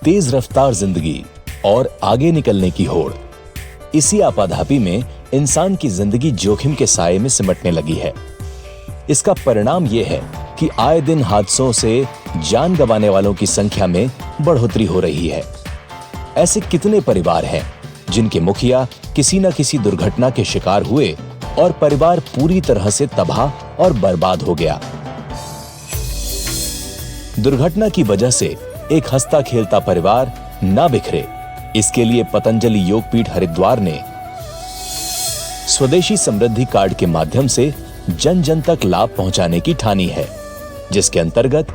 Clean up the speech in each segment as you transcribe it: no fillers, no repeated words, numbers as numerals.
तेज रफ्तार जिंदगी और आगे निकलने की होड़, इसी आपाधापी में इंसान की जिंदगी जोखिम के साये में सिमटने लगी है। इसका परिणाम यह है कि आए दिन हादसों से जान गंवाने वालों की संख्या में बढ़ोतरी हो रही है। ऐसे कितने परिवार हैं जिनके मुखिया किसी न किसी दुर्घटना के शिकार हुए और परिवार पूरी तरह से तबाह और बर्बाद हो गया। दुर्घटना की वजह से एक हंसता खेलता परिवार ना बिखरे, इसके लिए पतंजलि योगपीठ हरिद्वार ने स्वदेशी समृद्धि कार्ड के माध्यम से जन जन तक लाभ पहुंचाने की ठानी है, जिसके अंतर्गत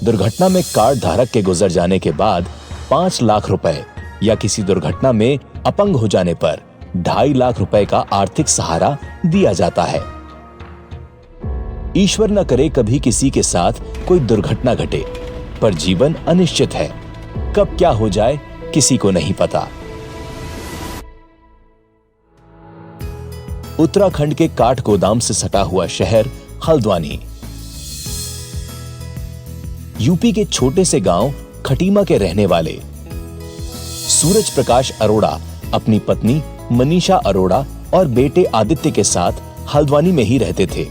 दुर्घटना में कार्ड धारक के गुजर जाने के बाद 5 लाख रुपए या किसी दुर्घटना में अपंग हो जाने पर 2.5 लाख रुपए का आर्थिक सहारा दिया जाता है। ईश्वर न करे कभी किसी के साथ कोई दुर्घटना घटे, पर जीवन अनिश्चित है, कब क्या हो जाए किसी को नहीं पता। उत्तराखंड के काठगोदाम से सटा हुआ शहर हल्द्वानी, यूपी के छोटे से गांव खटीमा के रहने वाले सूरज प्रकाश अरोड़ा अपनी पत्नी मनीषा अरोड़ा और बेटे आदित्य के साथ हल्द्वानी में ही रहते थे।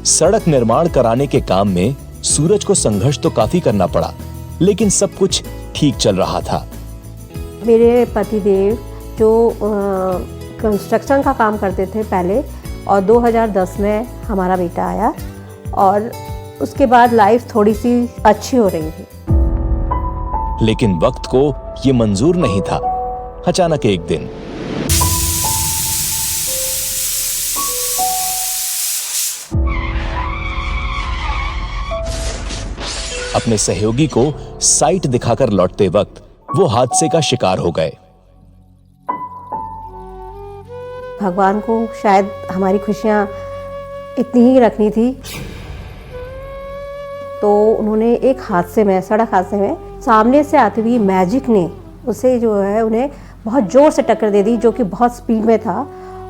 सड़क निर्माण कराने के काम में सूरज को संघर्ष तो काफी करना पड़ा, लेकिन सब कुछ ठीक चल रहा था। मेरे पतिदेव जो कंस्ट्रक्शन का काम करते थे पहले, और 2010 में हमारा बेटा आया और उसके बाद लाइफ थोड़ी सी अच्छी हो रही थी। लेकिन वक्त को ये मंजूर नहीं था। अचानक एक दिन अपने सहयोगी को साइट दिखाकर लौटते वक्त वो हादसे का शिकार हो गए। भगवान को शायद हमारी खुशियां इतनी ही रखनी थी, तो उन्होंने एक हादसे में, सड़क हादसे में सामने से आती हुई मैजिक ने उसे जो है उन्हें बहुत जोर से टक्कर दे दी, जो कि बहुत स्पीड में था,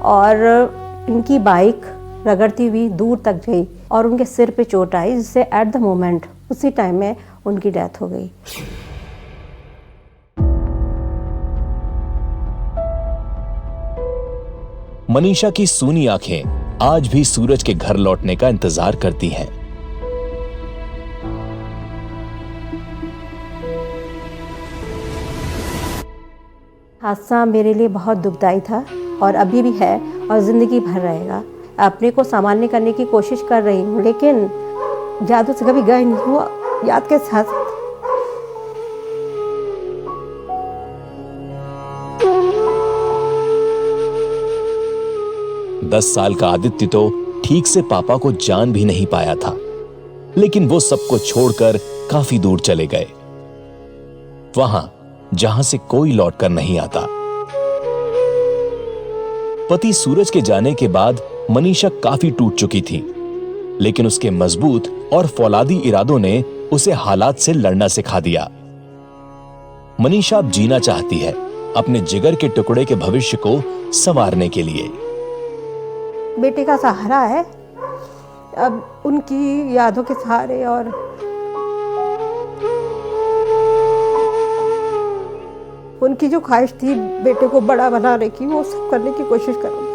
और इनकी बाइक रगड़ती हुई दूर तक गई और उनके सिर पे चोट आई, जिससे एट द मोमेंट उसी टाइम में उनकी डेथ हो गई। मनीषा की सूनी आंखें आज भी सूरज के घर लौटने का इंतजार करती हैं। हादसा मेरे लिए बहुत दुखदाई था और अभी भी है और जिंदगी भर रहेगा। अपने को सामान्य करने की कोशिश कर रही हूँ, लेकिन जादू से कभी गए नहीं हुआ, याद के साथ। दस साल का आदित्य तो ठीक से पापा को जान भी नहीं पाया था, लेकिन वो सबको छोड़कर काफी दूर चले गए, वहां जहां से कोई लौटकर नहीं आता। पति सूरज के जाने के बाद मनीषा काफी टूट चुकी थी, लेकिन उसके मजबूत और फौलादी इरादों ने उसे हालात से लड़ना सिखा दिया। मनीषा अब जीना चाहती है, अपने जिगर के टुकड़े के भविष्य को संवारने के लिए। बेटे का सहारा है, अब उनकी यादों के सहारे और उनकी जो ख्वाहिश थी बेटे को बड़ा बनाने की, वो सब करने की कोशिश करूंगी।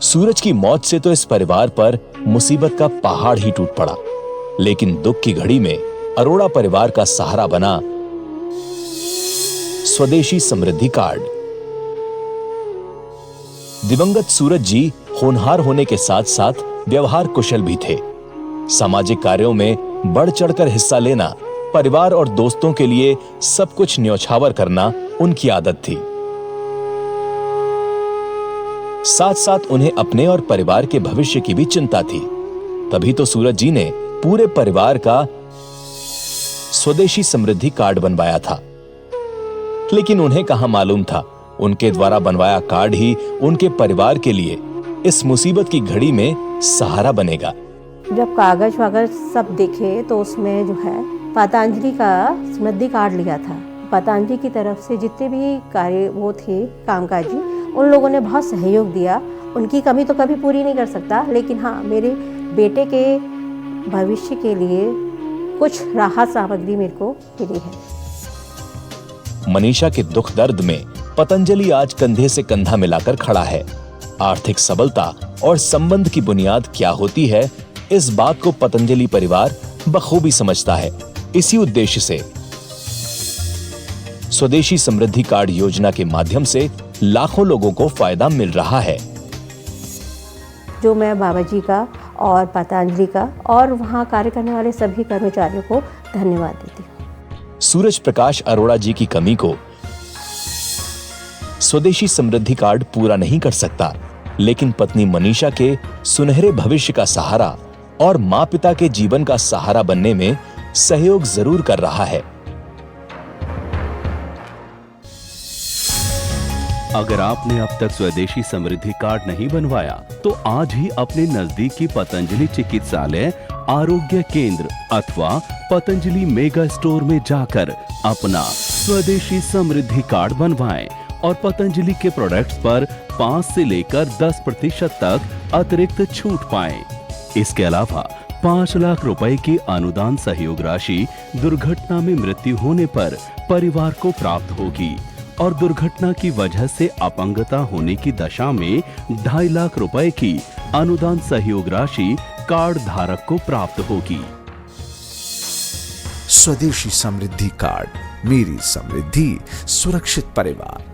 सूरज की मौत से तो इस परिवार पर मुसीबत का पहाड़ ही टूट पड़ा, लेकिन दुख की घड़ी में अरोड़ा परिवार का सहारा बना स्वदेशी समृद्धि कार्ड। दिवंगत सूरज जी होनहार होने के साथ साथ व्यवहार कुशल भी थे। सामाजिक कार्यों में बढ़ चढ़कर हिस्सा लेना, परिवार और दोस्तों के लिए सब कुछ न्यौछावर करना उनकी आदत थी। साथ साथ उन्हें अपने और परिवार के भविष्य की भी चिंता थी। तभी तो सूरज जी ने पूरे परिवार का स्वदेशी समृद्धि कार्ड बनवाया था। लेकिन उन्हें कहां मालूम था, उनके द्वारा बनवाया कार्ड ही उनके परिवार के लिए इस मुसीबत की घड़ी में सहारा बनेगा। जब कागज वागज सब देखे तो उसमें जो है पतंजलि का समृद्धि कार्ड लिया था। पतंजलि की तरफ से जितने भी कार्य वो थे कामकाजी, उन लोगों ने बहुत सहयोग दिया। उनकी कमी तो कभी पूरी नहीं कर सकता, लेकिन हाँ, मेरे बेटे के भविष्य के लिए कुछ राहत सामग्री मेरे को मिली है। मनीषा के दुख दर्द में पतंजलि आज कंधे से कंधा मिलाकर खड़ा है। आर्थिक सबलता और संबंध की बुनियाद क्या होती है, इस बात को पतंजलि परिवार बखूबी समझता है। इसी उद्देश्य से स्वदेशी समृद्धि कार्ड योजना के माध्यम से लाखों लोगों को फायदा मिल रहा है। जो मैं बाबा जी का और पतंजलि का और वहाँ कार्य करने वाले सभी कर्मचारियों को धन्यवाद देती हूँ। सूरज प्रकाश अरोड़ा जी की कमी को स्वदेशी समृद्धि कार्ड पूरा नहीं कर सकता, लेकिन पत्नी मनीषा के सुनहरे भविष्य का सहारा और मां पिता के जीवन का सहारा बनने में सहयोग जरूर कर रहा है। अगर आपने अब तक स्वदेशी समृद्धि कार्ड नहीं बनवाया तो आज ही अपने नजदीकी पतंजलि चिकित्सालय, आरोग्य केंद्र अथवा पतंजलि मेगा स्टोर में जाकर अपना स्वदेशी समृद्धि कार्ड बनवाएं और पतंजलि के प्रोडक्ट्स पर 5 से लेकर 10% तक अतिरिक्त छूट पाएं। इसके अलावा 5 लाख रुपए की अनुदान सहयोग राशि दुर्घटना में मृत्यु होने पर परिवार को प्राप्त होगी और दुर्घटना की वजह से अपंगता होने की दशा में 2.5 लाख रुपए की अनुदान सहयोग राशि कार्ड धारक को प्राप्त होगी। स्वदेशी समृद्धि कार्ड, मेरी समृद्धि, सुरक्षित परिवार।